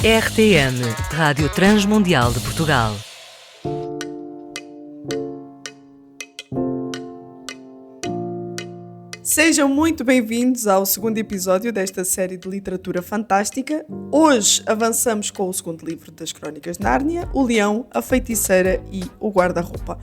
RTM, Rádio Transmundial de Portugal. Sejam muito bem-vindos ao segundo episódio desta série de literatura fantástica. Hoje avançamos com o segundo livro das Crónicas de Nárnia, O Leão, a Feiticeira e o Guarda-Roupa.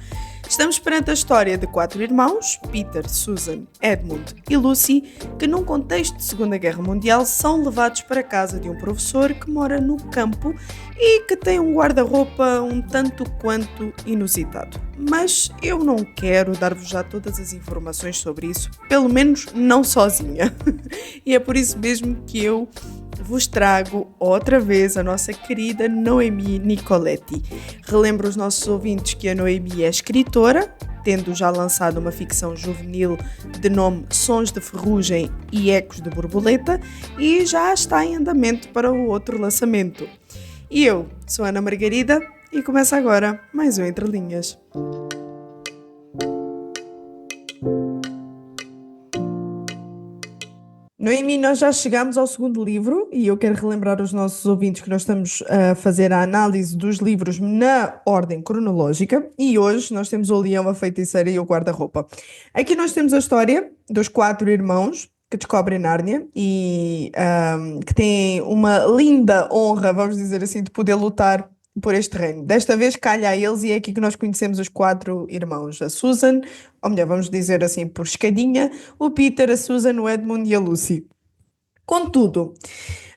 Estamos perante a história de 4 irmãos, Peter, Susan, Edmund e Lucy, que num contexto de Segunda Guerra Mundial são levados para a casa de um professor que mora no campo e que tem um guarda-roupa um tanto quanto inusitado. Mas eu não quero dar-vos já todas as informações sobre isso, pelo menos não sozinha. E é por isso mesmo que eu vos trago outra vez a nossa querida Noemi Nicoletti. Relembro os nossos ouvintes que a Noemi é escritora, tendo já lançado uma ficção juvenil de nome Sons de Ferrugem e Ecos de Borboleta, e já está em andamento para o outro lançamento. E eu sou Ana Margarida e começa agora mais um Entre Linhas. Noemi, nós já chegamos ao segundo livro e eu quero relembrar aos nossos ouvintes que nós estamos a fazer a análise dos livros na ordem cronológica e hoje nós temos o Leão, a Feiticeira e o Guarda-Roupa. Aqui nós temos a história dos 4 irmãos que descobrem Nárnia e que têm uma linda honra, vamos dizer assim, de poder lutar por este reino. Desta vez calha a eles e é aqui que nós conhecemos os 4 irmãos. A Susan, ou melhor, vamos dizer assim por escadinha, o Peter, a Susan, o Edmund e a Lucy. Contudo,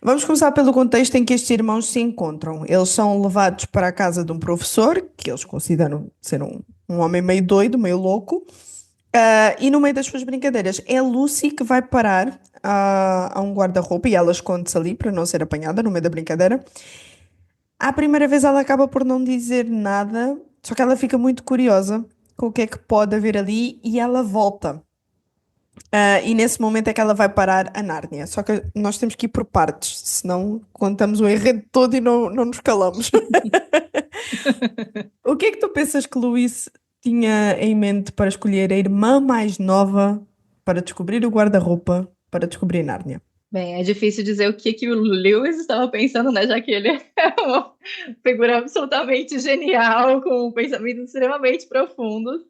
vamos começar pelo contexto em que estes irmãos se encontram. Eles são levados para a casa de um professor, que eles consideram ser um homem meio doido, meio louco, e no meio das suas brincadeiras é Lucy que vai parar a um guarda-roupa e ela esconde-se ali para não ser apanhada no meio da brincadeira. À primeira vez ela acaba por não dizer nada, só que ela fica muito curiosa com o que é que pode haver ali e ela volta. E nesse momento é que ela vai parar a Nárnia. Só que nós temos que ir por partes, senão contamos o enredo todo e não nos calamos. O que é que tu pensas que Luís tinha em mente para escolher a irmã mais nova para descobrir o guarda-roupa, para descobrir Nárnia? Bem, é difícil dizer o que o Lewis estava pensando, né? Já que ele é uma figura absolutamente genial, com pensamentos extremamente profundos.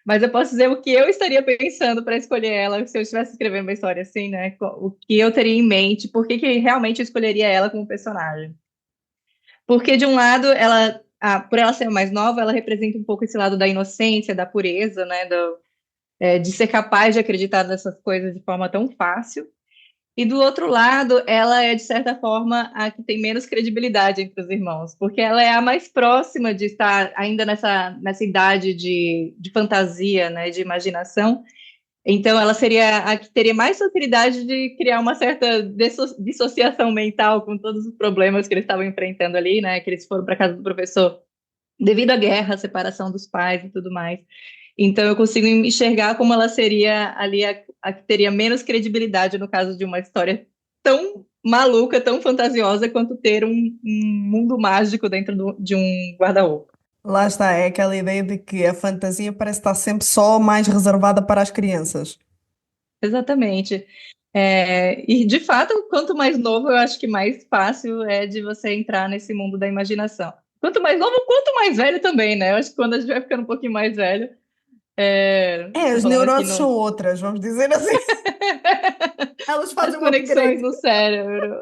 Mas eu posso dizer o que eu estaria pensando para escolher ela, se eu estivesse escrevendo uma história assim, né? O que eu teria em mente, por que realmente eu escolheria ela como personagem. Porque, de um lado, por ela ser mais nova, ela representa um pouco esse lado da inocência, da pureza, né? De ser capaz de acreditar nessas coisas de forma tão fácil. E do outro lado, ela é, de certa forma, a que tem menos credibilidade entre os irmãos, porque ela é a mais próxima de estar ainda nessa idade de fantasia, né, de imaginação. Então, ela seria a que teria mais facilidade de criar uma certa dissociação mental com todos os problemas que eles estavam enfrentando ali, né, que eles foram para casa do professor devido à guerra, à separação dos pais e tudo mais. Então, eu consigo enxergar como ela seria ali a que teria menos credibilidade no caso de uma história tão maluca, tão fantasiosa, quanto ter um mundo mágico dentro de um guarda-roupa. Lá está, é aquela ideia de que a fantasia parece estar sempre só mais reservada para as crianças. Exatamente. E, de fato, quanto mais novo, eu acho que mais fácil é de você entrar nesse mundo da imaginação. Quanto mais novo, quanto mais velho também, né? Eu acho que quando a gente vai ficando um pouquinho mais velho, As falando aqui neuroses são outras, vamos dizer assim. Elas fazem as um conexões upgrade. no cérebro.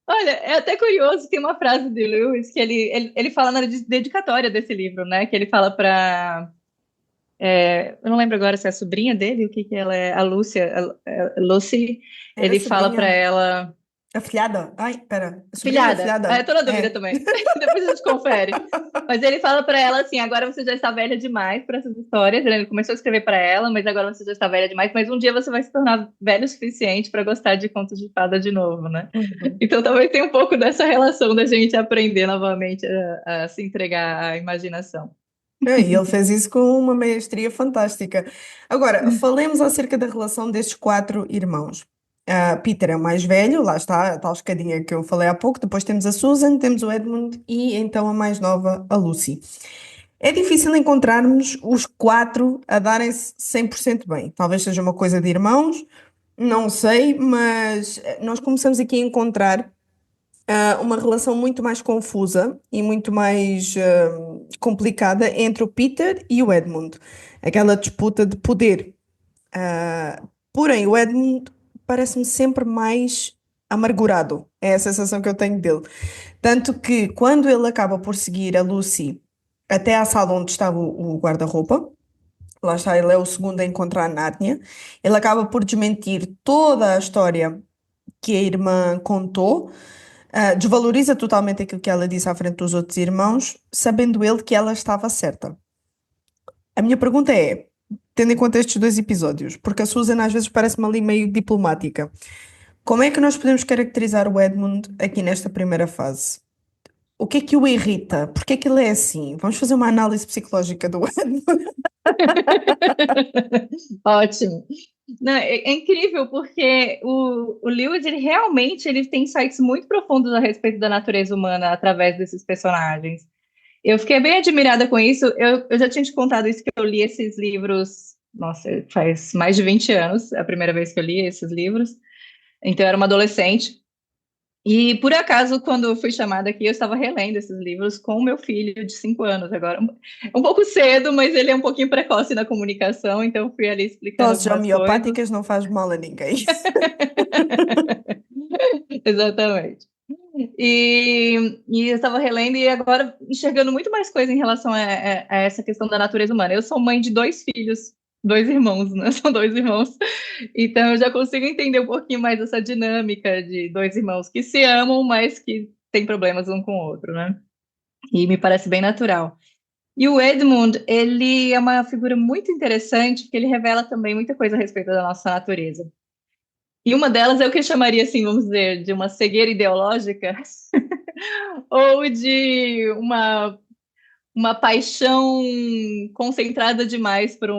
Olha, é até curioso, tem uma frase de Lewis que ele fala na dedicatória desse livro, né? Que ele fala para. Eu não lembro agora se é a sobrinha dele, o que ela é, a Lúcia, a Lucy. Era Ele fala para sobrinha. ela. Afilhada? Ai, pera. Sobrinha ou Filhada, afilhada? tô na dúvida É. também. Depois a gente confere. Mas ele fala para ela assim: agora você já está velha demais para essas histórias. Ele começou a escrever para ela, mas agora você já está velha demais. Mas um dia você vai se tornar velho o suficiente para gostar de contos de fada de novo, né? Uhum. Então talvez tenha um pouco dessa relação da gente aprender novamente a se entregar à imaginação. E ele fez isso com uma maestria fantástica. Agora, falemos acerca da relação destes 4 irmãos. Peter é o mais velho, lá está, a tal escadinha que eu falei há pouco. Depois temos a Susan, temos o Edmund e então a mais nova, a Lucy. É difícil encontrarmos os 4 a darem-se 100% bem. Talvez seja uma coisa de irmãos, não sei, mas nós começamos aqui a encontrar uma relação muito mais confusa e muito mais complicada entre o Peter e o Edmund. Aquela disputa de poder. Porém, o Edmund parece-me sempre mais amargurado. É a sensação que eu tenho dele. Tanto que quando ele acaba por seguir a Lucy até à sala onde estava o guarda-roupa, lá está, ele é o segundo a encontrar Nárnia, ele acaba por desmentir toda a história que a irmã contou, desvaloriza totalmente aquilo que ela disse à frente dos outros irmãos, sabendo ele que ela estava certa. A minha pergunta é, tendo em conta estes dois episódios, porque a Susan às vezes parece-me ali meio diplomática, como é que nós podemos caracterizar o Edmund aqui nesta primeira fase? O que é que o irrita? Porque é que ele é assim? Vamos fazer uma análise psicológica do Edmund. Ótimo. Não, é incrível porque o Lewis, ele realmente ele tem insights muito profundos a respeito da natureza humana através desses personagens. Eu fiquei bem admirada com isso. Eu já tinha te contado isso, que eu li esses livros, nossa, faz mais de 20 anos, é a primeira vez que eu li esses livros. Então, eu era uma adolescente. E, por acaso, quando eu fui chamada aqui, eu estava relendo esses livros com o meu filho de 5 anos agora. É um pouco cedo, mas ele é um pouquinho precoce na comunicação, então eu fui ali explicando Doses algumas coisas. homeopáticas não faz mal a ninguém. Exatamente. E eu estava relendo e agora enxergando muito mais coisa em relação a essa questão da natureza humana. Eu sou mãe de dois filhos, dois irmãos, né? São dois irmãos. Então eu já consigo entender um pouquinho mais essa dinâmica de dois irmãos que se amam, mas que têm problemas um com o outro, né? E me parece bem natural. E o Edmund, ele é uma figura muito interessante, porque ele revela também muita coisa a respeito da nossa natureza. E uma delas é o que eu chamaria, assim, vamos dizer, de uma cegueira ideológica, ou de uma paixão concentrada demais por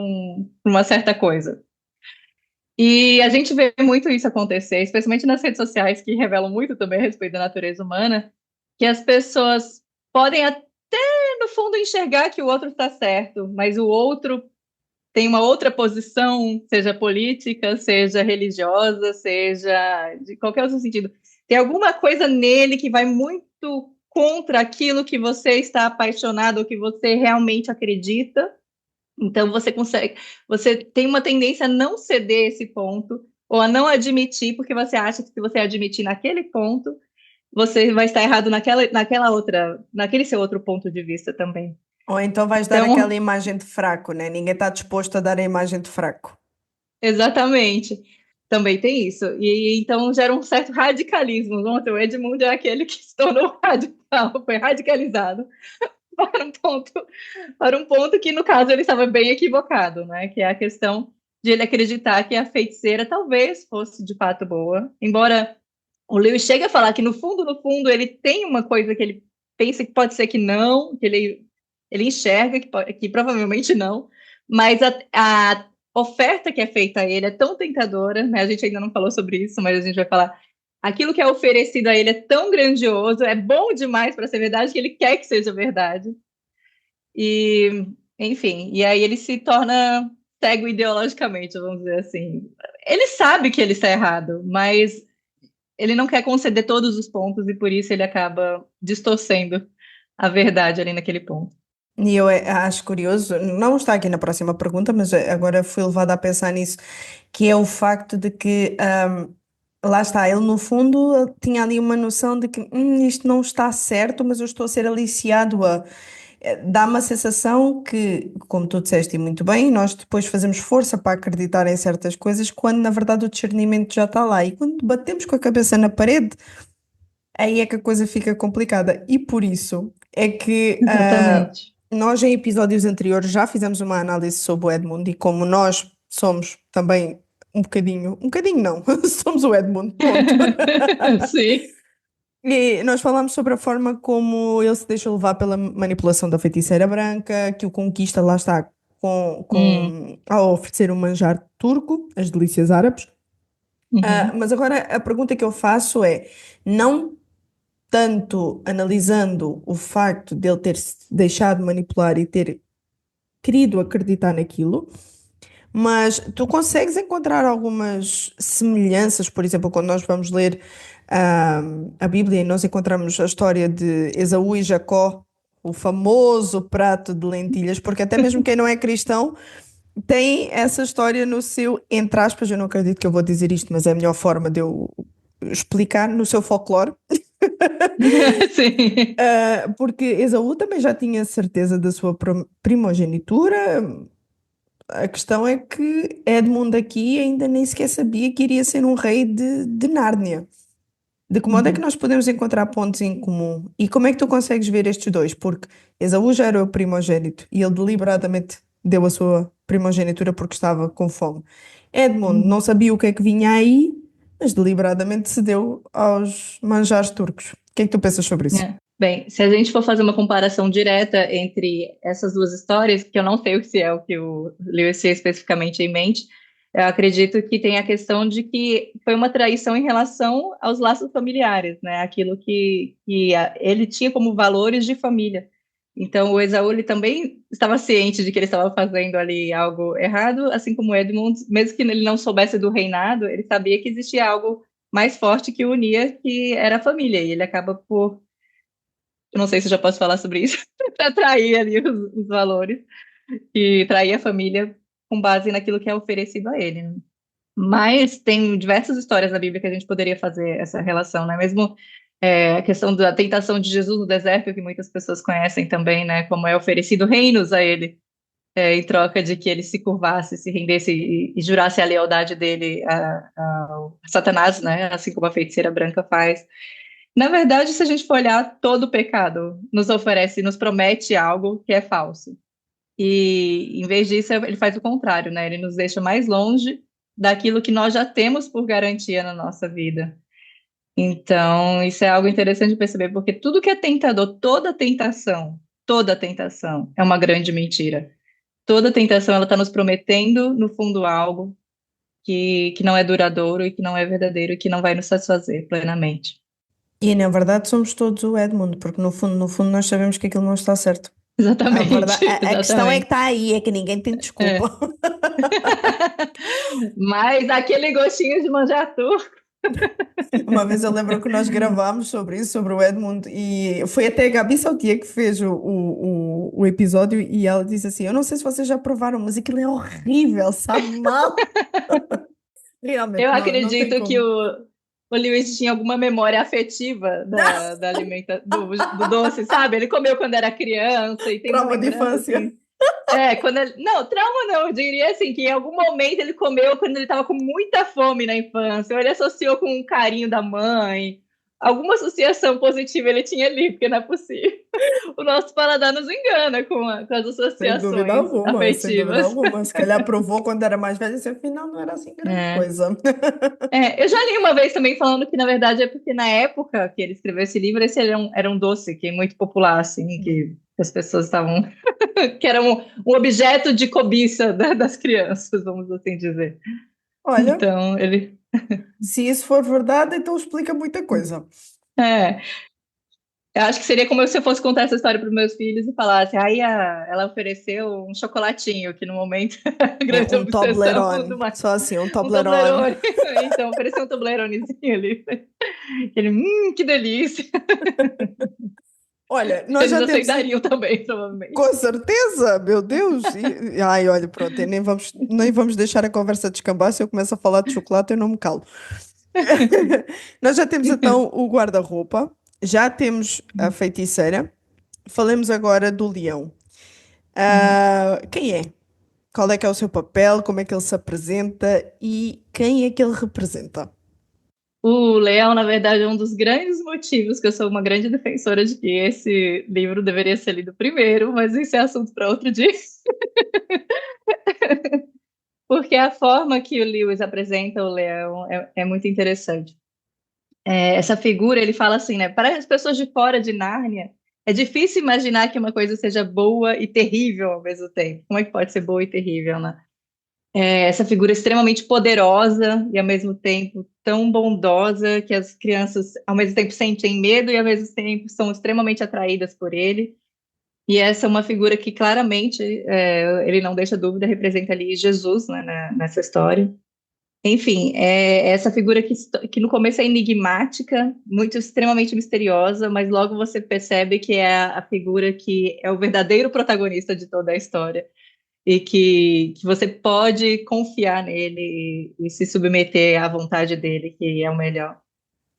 uma certa coisa. E a gente vê muito isso acontecer, especialmente nas redes sociais, que revelam muito também a respeito da natureza humana, que as pessoas podem até, no fundo, enxergar que o outro está certo, mas o outro tem uma outra posição, seja política, seja religiosa, seja de qualquer outro sentido. Tem alguma coisa nele que vai muito contra aquilo que você está apaixonado, ou que você realmente acredita. Então você consegue, você tem uma tendência a não ceder esse ponto, ou a não admitir, porque você acha que se você admitir naquele ponto, você vai estar errado naquela outra, naquele seu outro ponto de vista também. Ou então vais dar aquela Então, imagem de fraco, né? Ninguém está disposto a dar a imagem de fraco. exatamente. Também tem isso. E então gera um certo radicalismo. Nossa, o Edmund é aquele que se tornou radical, foi radicalizado para um ponto, para um ponto que, no caso, ele estava bem equivocado, né? Que é a questão de ele acreditar que a feiticeira talvez fosse de fato boa. Embora o Lewis chegue a falar que, no fundo, ele tem uma coisa que ele pensa que pode ser que não, que ele enxerga que provavelmente não, mas a oferta que é feita a ele é tão tentadora, né? A gente ainda não falou sobre isso, mas a gente vai falar. Aquilo que é oferecido a ele é tão grandioso, é bom demais para ser verdade, que ele quer que seja verdade. E, enfim, e aí ele se torna cego ideologicamente, vamos dizer assim. Ele sabe que ele está errado, mas ele não quer conceder todos os pontos e por isso ele acaba distorcendo a verdade ali naquele ponto. E eu acho curioso, não está aqui na próxima pergunta, mas agora fui levada a pensar nisso, que é o facto de que, lá está, ele no fundo tinha ali uma noção de que isto não está certo, mas eu estou a ser aliciado a. Dá-me a sensação que, como tu disseste e muito bem, nós depois fazemos força para acreditar em certas coisas, quando na verdade o discernimento já está lá. E quando batemos com a cabeça na parede, aí é que a coisa fica complicada. E por isso é que Exatamente. nós, em episódios anteriores, já fizemos uma análise sobre o Edmund e como nós somos também um bocadinho não, somos o Edmund, ponto. Sim. E nós falámos sobre a forma como ele se deixa levar pela manipulação da feiticeira branca, que o conquista, lá está, Hum, ao oferecer um manjar turco, as delícias árabes. uhum. Mas agora a pergunta que eu faço é, não tanto analisando o facto de ele ter se deixado manipular e ter querido acreditar naquilo, Mas tu consegues encontrar algumas semelhanças, por exemplo, quando nós vamos ler a Bíblia e nós encontramos a história de Esaú e Jacó, o famoso prato de lentilhas, porque até mesmo quem não é cristão tem essa história no seu, entre aspas, eu não acredito que eu vou dizer isto, mas é a melhor forma de eu explicar, no seu folclore. Sim. Porque Esaú também já tinha certeza da sua primogenitura. A questão é que Edmund aqui ainda nem sequer sabia que iria ser um rei de Nárnia. De que modo é que Uhum. nós podemos encontrar pontos em comum? E como é que tu consegues ver estes dois? Porque Esaú já era o primogênito e ele deliberadamente deu a sua primogenitura porque estava com fome. Edmund não Uhum. sabia o que é que vinha aí, mas deliberadamente cedeu aos manjares turcos. O que é que tu pensas sobre isso? É. Bem, se a gente for fazer uma comparação direta entre essas duas histórias, que eu não sei se é o que o Lewis tinha especificamente em mente, eu acredito que tem a questão de que foi uma traição em relação aos laços familiares, né? Aquilo que ele tinha como valores de família. Então, o Esaú ele também estava ciente de que ele estava fazendo ali algo errado, assim como Edmund, mesmo que ele não soubesse do reinado, ele sabia que existia algo mais forte que o unia, que era a família, e ele acaba por, eu não sei se eu já posso falar sobre isso, para trair ali os valores e trair a família com base naquilo que é oferecido a ele, né? Mas tem diversas histórias na Bíblia que a gente poderia fazer essa relação, né? Mesmo a questão da tentação de Jesus no deserto, que muitas pessoas conhecem também, né? Como é oferecido reinos a ele, em troca de que ele se curvasse, se rendesse e jurasse a lealdade dele a Satanás, né? Assim como a feiticeira branca faz. Na verdade, se a gente for olhar, todo pecado nos oferece, nos promete algo que é falso. E em vez disso, ele faz o contrário, né? Ele nos deixa mais longe daquilo que nós já temos por garantia na nossa vida. Então, isso é algo interessante de perceber, porque tudo que é tentador, toda tentação é uma grande mentira. Toda tentação, ela está nos prometendo, no fundo, algo que não é duradouro e que não é verdadeiro e que não vai nos satisfazer plenamente. E na verdade somos todos o Edmund, porque no fundo nós sabemos que aquilo não está certo. A verdade, Exatamente, a questão é que exatamente. está aí, é que ninguém tem desculpa. É. Mas aquele gostinho de manjatu. Uma vez eu lembro que nós gravámos sobre isso, sobre o Edmund, e foi até a Gabi Saltier que fez o episódio, e ela disse assim: Eu não sei se vocês já provaram, mas aquilo é horrível, sabe mal. Realmente, Eu não tem acredito que como. o Lewis tinha alguma memória afetiva da do doce, sabe? Ele comeu quando era criança e tem uma Trauma de lembrança infância. assim. Quando ele. Não, trauma não, eu diria assim, que em algum momento ele comeu quando ele estava com muita fome na infância, ou ele associou com um carinho da mãe. Alguma associação positiva ele tinha ali, porque não é possível. O nosso paladar nos engana com as associações Sem dúvida afetivas. alguma. Se calhar provou quando era mais velho, e disse, afinal não era assim grande É. coisa. Eu já li uma vez também falando que, na verdade, é porque na época que ele escreveu esse livro, esse era um doce que é muito popular, assim, que as pessoas estavam. que era um objeto de cobiça das crianças, vamos assim dizer. Olha, Então, ele. se isso for verdade, então explica muita coisa. É, eu acho que seria como se eu fosse contar essa história para os meus filhos e falasse, ela ofereceu um chocolatinho, que no momento é a É grande um obsessão Toblerone. do mais. Só assim, um Um Toblerone. Toblerone. Então, ofereceu um Tobleronezinho ali. Ele, que delícia. Olha, nós Eles já temos. aceitariam também, provavelmente. Com certeza, meu Deus. Ai, olha, pronto, e nem vamos deixar a conversa descambar. Se eu começo a falar de chocolate, eu não me calo. Nós já temos então o guarda-roupa, já temos a feiticeira. Falemos agora do leão. Quem é? Qual é que é o seu papel? Como é que ele se apresenta? E quem é que ele representa? O Leão, na verdade, é um dos grandes motivos que eu sou uma grande defensora de que esse livro deveria ser lido primeiro, mas isso é assunto para outro dia. Porque a forma que o Lewis apresenta o Leão é muito interessante. Essa figura, ele fala assim, né? Para as pessoas de fora de Nárnia, é difícil imaginar que uma coisa seja boa e terrível ao mesmo tempo. Como é que pode ser boa e terrível, né? Essa figura extremamente poderosa e ao mesmo tempo tão bondosa que as crianças ao mesmo tempo sentem medo e ao mesmo tempo são extremamente atraídas por ele. E essa é uma figura que claramente ele não deixa dúvida, representa ali Jesus, né, nessa história. Enfim, é essa figura que no começo é enigmática, muito extremamente misteriosa, mas logo você percebe que é a figura que é o verdadeiro protagonista de toda a história e que você pode confiar nele e se submeter à vontade dele, que é o melhor.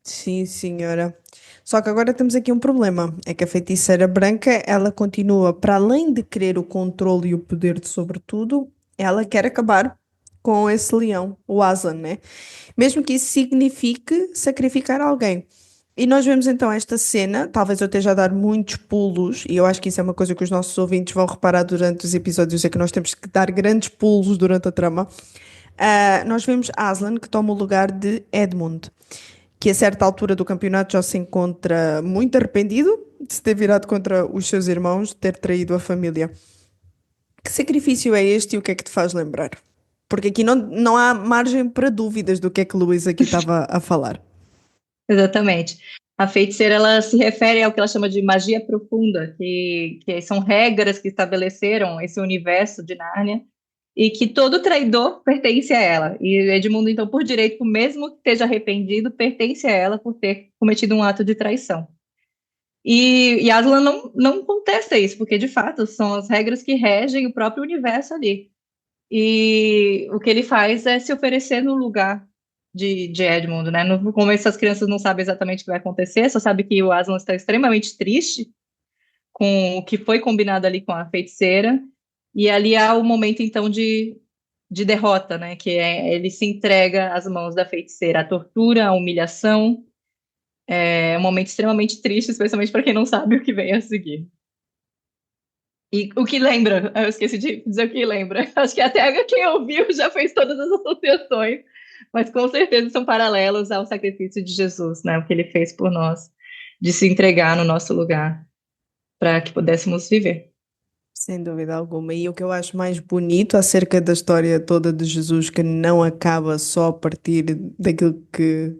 Sim, senhora. Só que agora temos aqui um problema. É que a feiticeira branca, ela continua, para além de querer o controle e o poder de sobre tudo, ela quer acabar com esse leão, o Aslan, né? Mesmo que isso signifique sacrificar alguém. E nós vemos então esta cena, talvez eu esteja a dar muitos pulos, e eu acho que isso é uma coisa que os nossos ouvintes vão reparar durante os episódios, é que nós temos que dar grandes pulos durante a trama. Nós vemos Aslan que toma o lugar de Edmund, que a certa altura do campeonato já se encontra muito arrependido de se ter virado contra os seus irmãos, de ter traído a família. Que sacrifício é este e o que é que te faz lembrar? Porque aqui não há margem para dúvidas do que é que Luís aqui estava a falar. Exatamente. A feiticeira, ela se refere ao que ela chama de magia profunda, que são regras que estabeleceram esse universo de Nárnia e que todo traidor pertence a ela. E Edmundo, então, por direito, mesmo que esteja arrependido, pertence a ela por ter cometido um ato de traição. E Aslan não contesta isso, porque, de fato, são as regras que regem o próprio universo ali. E o que ele faz é se oferecer no lugar de Edmund, né? No começo as crianças não sabem exatamente o que vai acontecer, só sabe que o Aslan está extremamente triste com o que foi combinado ali com a feiticeira, e ali há o momento então de derrota, né? Que ele se entrega às mãos da feiticeira, a tortura, a humilhação, é um momento extremamente triste, especialmente para quem não sabe o que vem a seguir. E o que lembra, eu esqueci de dizer o que lembra. Acho que até quem ouviu já fez todas as associações, mas com certeza são paralelos ao sacrifício de Jesus, né? O que ele fez por nós, de se entregar no nosso lugar, para que pudéssemos viver. Sem dúvida alguma. E o que eu acho mais bonito acerca da história toda de Jesus, que não acaba só a partir daquilo que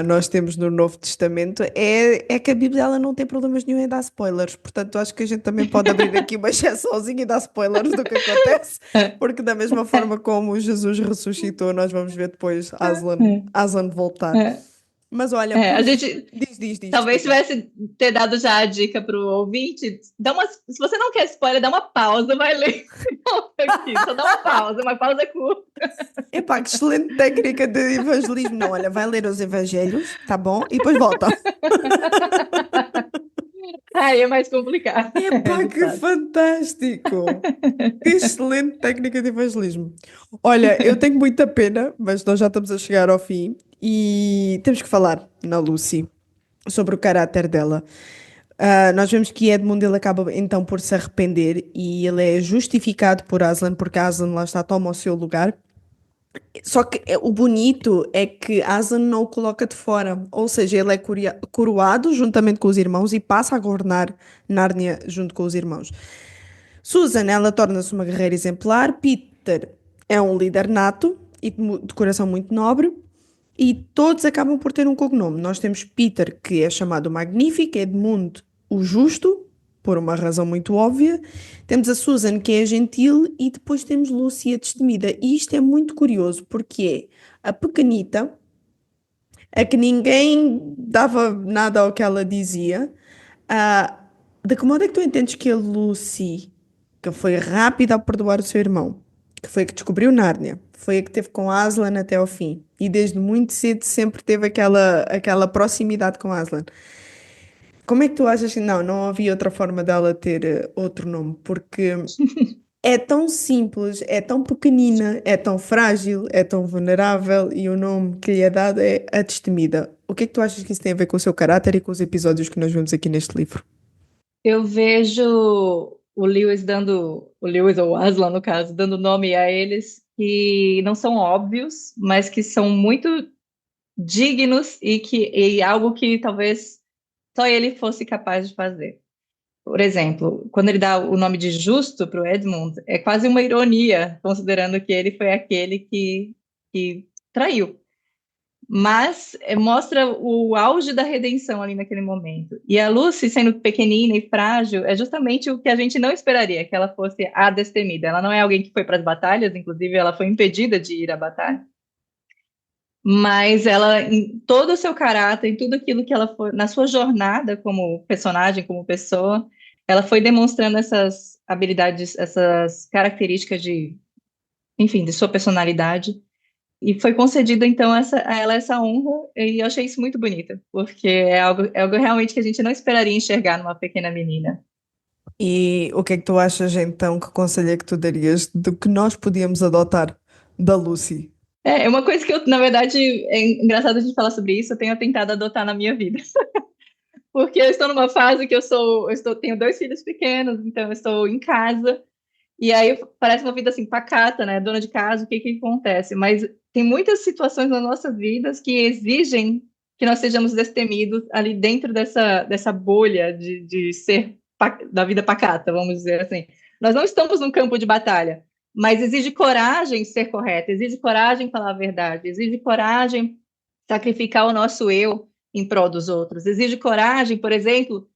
nós temos no Novo Testamento, é que a Bíblia ela não tem problemas nenhum em dar spoilers. Portanto, acho que a gente também pode abrir aqui uma exceçãozinha e dar spoilers do que acontece, porque da mesma forma como Jesus ressuscitou, nós vamos ver depois Aslan voltar. Mas olha, A gente diz, talvez desculpa. tivesse ter dado já a dica para o ouvinte. Se você não quer spoiler, dá uma pausa, vai ler aqui. Só dá uma pausa curta. Epá, que excelente técnica de evangelismo. Não, olha, vai ler os evangelhos, tá bom? E depois volta. Aí é mais complicado, Epá, de que fato. fantástico! Que excelente técnica de evangelismo. Olha, eu tenho muita pena, mas nós já estamos a chegar ao fim e temos que falar na Lucy sobre o caráter dela. Nós vemos que Edmund ele acaba então por se arrepender e ele é justificado por Aslan, porque Aslan lá está, toma o seu lugar. Só que o bonito é que Aslan não o coloca de fora, ou seja, ele é coroado juntamente com os irmãos e passa a governar Nárnia junto com os irmãos. Susan, ela torna-se uma guerreira exemplar. Peter é um líder nato e de coração muito nobre. E todos acabam por ter um cognome. Nós temos Peter, que é chamado Magnífico, Edmund, o Justo, por uma razão muito óbvia. Temos a Susan, que é a gentil, e depois temos Lucy, a destemida. E isto é muito curioso, porque é a pequenita, a que ninguém dava nada ao que ela dizia. Ah, de que modo é que tu entendes que a Lucy, que foi rápida a perdoar o seu irmão, que foi a que descobriu Nárnia, foi a que teve com Aslan até ao fim, e desde muito cedo sempre teve aquela proximidade com Aslan. Como é que tu achas que não havia outra forma dela ter outro nome? Porque é tão simples, é tão pequenina, é tão frágil, é tão vulnerável e o nome que lhe é dado é a Destemida. O que é que tu achas que isso tem a ver com o seu caráter e com os episódios que nós vemos aqui neste livro? Eu vejo o Lewis ou Aslan, no caso, dando nome a eles que não são óbvios, mas que são muito dignos e algo que talvez só ele fosse capaz de fazer. Por exemplo, quando ele dá o nome de Justo para o Edmund, é quase uma ironia, considerando que ele foi aquele que traiu. mas mostra o auge da redenção ali naquele momento. E a Lucy, sendo pequenina e frágil, é justamente o que a gente não esperaria, que ela fosse a destemida. Ela não é alguém que foi para as batalhas, inclusive ela foi impedida de ir à batalha. Mas ela, em todo o seu caráter, em tudo aquilo que ela foi, na sua jornada como personagem, como pessoa, ela foi demonstrando essas habilidades, essas características enfim, de sua personalidade. E foi concedida, então, a ela essa honra, e eu achei isso muito bonito, porque é algo realmente que a gente não esperaria enxergar numa pequena menina. E o que é que tu achas então? Que conselho é que tu darias do que nós podíamos adotar da Lucy? É uma coisa que eu, na verdade, é engraçado a gente falar sobre isso, eu tenho tentado adotar na minha vida. Porque eu estou numa fase que tenho 2 filhos pequenos, então eu estou em casa, e aí parece uma vida assim, pacata, né? Dona de casa, o que que acontece? Mas tem muitas situações nas nossas vidas que exigem que nós sejamos destemidos ali dentro dessa bolha de ser da vida pacata, vamos dizer assim. Nós não estamos num campo de batalha, mas exige coragem ser correto, exige coragem falar a verdade, exige coragem sacrificar o nosso eu em prol dos outros, exige coragem, por exemplo,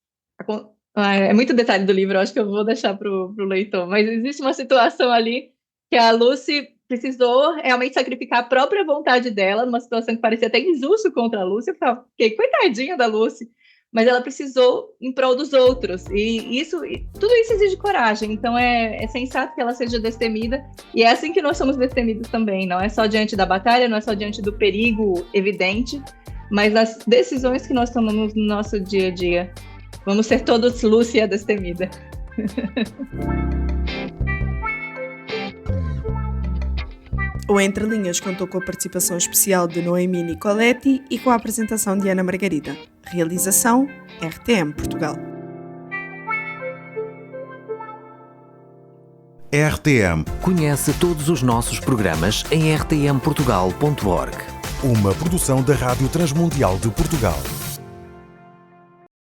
é muito detalhe do livro, eu acho que eu vou deixar para o leitor, mas existe uma situação ali que a Lucy precisou realmente sacrificar a própria vontade dela, numa situação que parecia até injusto contra a Lucy, eu fiquei coitadinha da Lucy, mas ela precisou em prol dos outros, e tudo isso exige coragem, então é sensato que ela seja destemida, e é assim que nós somos destemidos também, não é só diante da batalha, não é só diante do perigo evidente, mas nas decisões que nós tomamos no nosso dia a dia. Vamos ser todos Lucy a destemida. O Entre Linhas contou com a participação especial de Noemi Nicoletti e com a apresentação de Ana Margarida. Realização RTM Portugal. RTM, Conhece todos os nossos programas em rtmportugal.org. uma produção da Rádio Transmundial de Portugal.